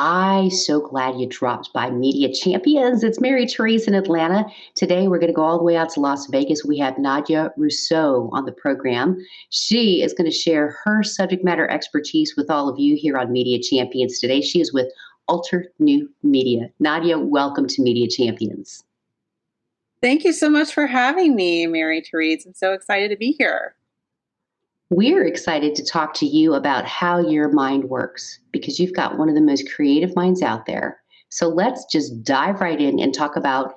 Hi, so glad you dropped by Media Champions. It's Mary Therese in Atlanta. Today, we're going to go all the way out to Las Vegas. We have Nadya Rousseau on the program. She is going to share her subject matter expertise with all of you here on Media Champions today. She is with Alter New Media. Nadya, welcome to Media Champions. Thank you so much for having me, Mary Therese. I'm so excited to be here. We're excited to talk to you about how your mind works because you've got one of the most creative minds out there. So let's just dive right in and talk about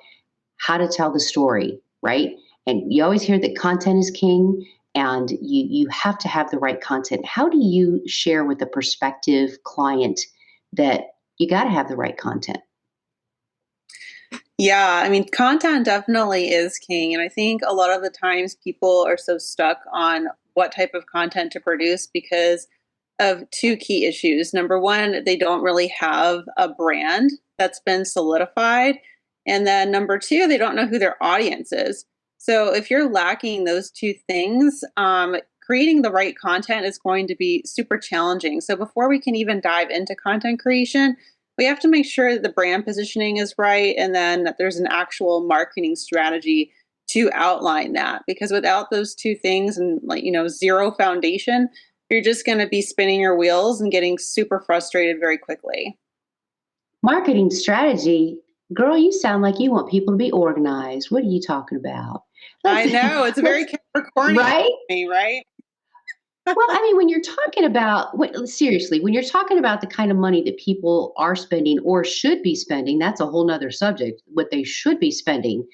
how to tell the story, right? And you always hear that content is king and you have to have the right content. How do you share with a prospective client that you got to have the right content? Yeah, I mean, content definitely is king. And I think a lot of the times people are so stuck on what type of content to produce because of two key issues. Number one, they don't really have a brand that's been solidified. And then number two, they don't know who their audience is. So if you're lacking those two things, creating the right content is going to be super challenging. So before we can even dive into content creation, we have to make sure that the brand positioning is right and then that there's an actual marketing strategy to outline that. Because without those two things and zero foundation, you're just going to be spinning your wheels and getting super frustrated very quickly. Marketing strategy, girl, you sound like you want people to be organized. What are you talking about? I know it's very Capricornian, right? Me, right? Well, I mean, when you're talking about, seriously, when you're talking about the kind of money that people are spending or should be spending, that's a whole nother subject, what they should be spending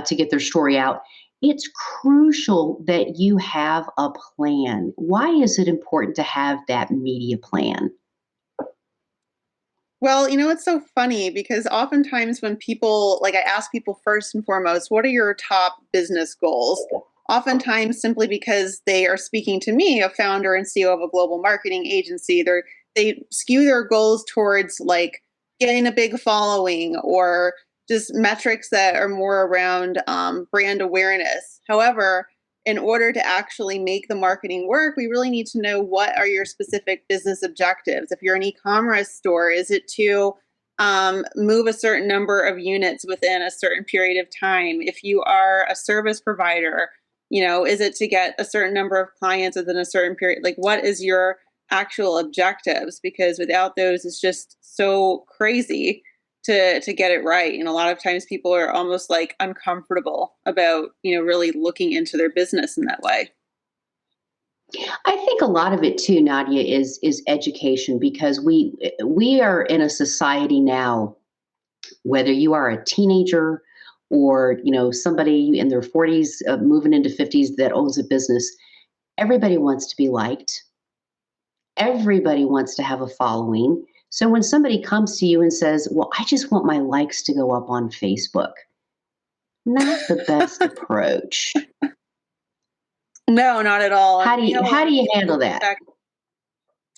to get their story out. It's crucial that you have a plan. Why is it important to have that media plan? Well, it's so funny because oftentimes when people, like I ask people first and foremost, what are your top business goals? Oftentimes simply because they are speaking to me, a founder and CEO of a global marketing agency, they skew their goals towards like getting a big following or just metrics that are more around brand awareness. However, in order to actually make the marketing work, we really need to know what are your specific business objectives. If you're an e-commerce store, is it to move a certain number of units within a certain period of time? If you are a service provider, is it to get a certain number of clients within a certain period? Like, what is your actual objectives? Because without those, it's just so crazy to get it right. And a lot of times people are almost like uncomfortable about, really looking into their business in that way. I think a lot of it too, Nadia, is education because we are in a society now, whether you are a teenager or somebody in their 40s moving into 50s that owns a business, everybody wants to be liked. Everybody wants to have a following. So when somebody comes to you and says, "Well, I just want my likes to go up on Facebook," not the best approach. No, not at all. How do you handle that?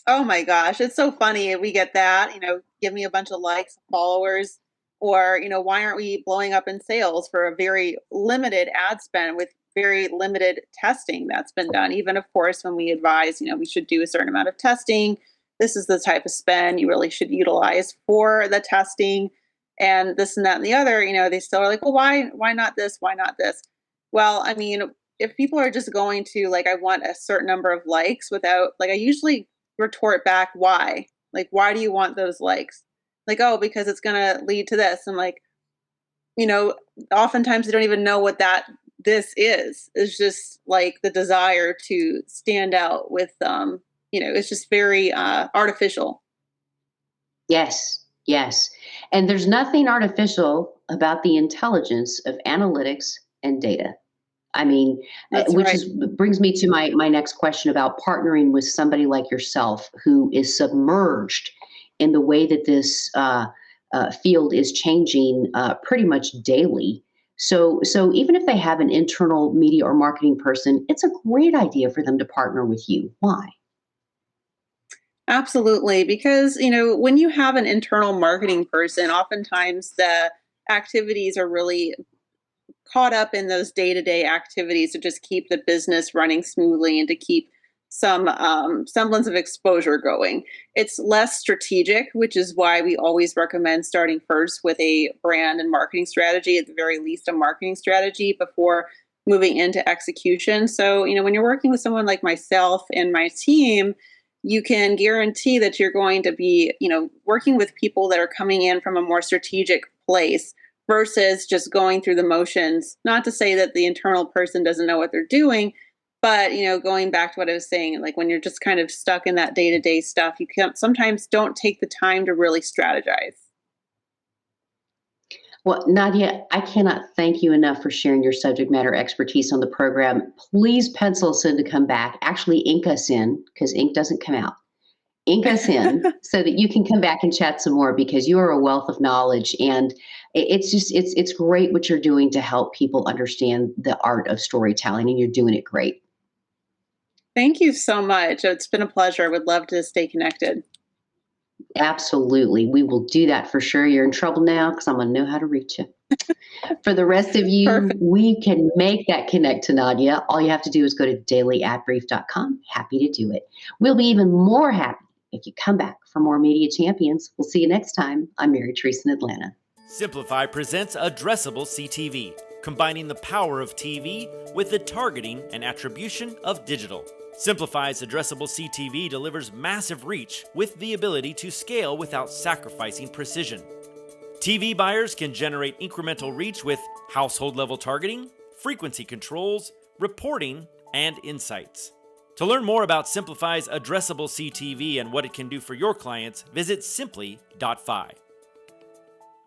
Oh my gosh, it's so funny. We get that, give me a bunch of likes, followers, or, why aren't we blowing up in sales for a very limited ad spend with very limited testing that's been done? Even, of course, when we advise, we should do a certain amount of testing. This is the type of spend you really should utilize for the testing and this and that and the other, they still are like, well, why not this? Why not this? Well, I mean, if people are just going to like, I want a certain number of likes without like, I usually retort back, why? Like, why do you want those likes? Like, oh, because it's going to lead to this. I'm like, you know, oftentimes they don't even know what this is. It's just like the desire to stand out with, it's just very artificial. Yes, yes. And there's nothing artificial about the intelligence of analytics and data. I mean, That's which right. is brings me to my next question about partnering with somebody like yourself who is submerged in the way that this field is changing pretty much daily. So even if they have an internal media or marketing person, it's a great idea for them to partner with you. Why? Absolutely. Because, when you have an internal marketing person, oftentimes the activities are really caught up in those day-to-day activities to just keep the business running smoothly and to keep some semblance of exposure going. It's less strategic, which is why we always recommend starting first with a brand and marketing strategy, at the very least, a marketing strategy before moving into execution. So, when you're working with someone like myself and my team, you can guarantee that you're going to be, working with people that are coming in from a more strategic place versus just going through the motions. Not to say that the internal person doesn't know what they're doing, but going back to what I was saying, like when you're just kind of stuck in that day-to-day stuff, you can sometimes don't take the time to really strategize. Well, Nadia, I cannot thank you enough for sharing your subject matter expertise on the program. Please pencil us in to come back. Actually, ink us in because ink doesn't come out. Ink us in so that you can come back and chat some more because you are a wealth of knowledge, and it's great what you're doing to help people understand the art of storytelling, and you're doing it great. Thank you so much. It's been a pleasure. Would love to stay connected. Absolutely. We will do that for sure. You're in trouble now because I'm going to know how to reach you. For the rest of you, Perfect. we can make that connect to Nadia. All you have to do is go to dailyatbrief.com. Happy to do it. We'll be even more happy if you come back for more Media Champions. We'll see you next time. I'm Mary Teresa in Atlanta. Simplify presents Addressable CTV, combining the power of TV with the targeting and attribution of digital. Simplify's Addressable CTV delivers massive reach with the ability to scale without sacrificing precision. TV buyers can generate incremental reach with household-level targeting, frequency controls, reporting, and insights. To learn more about Simplify's Addressable CTV and what it can do for your clients, visit simply.fi.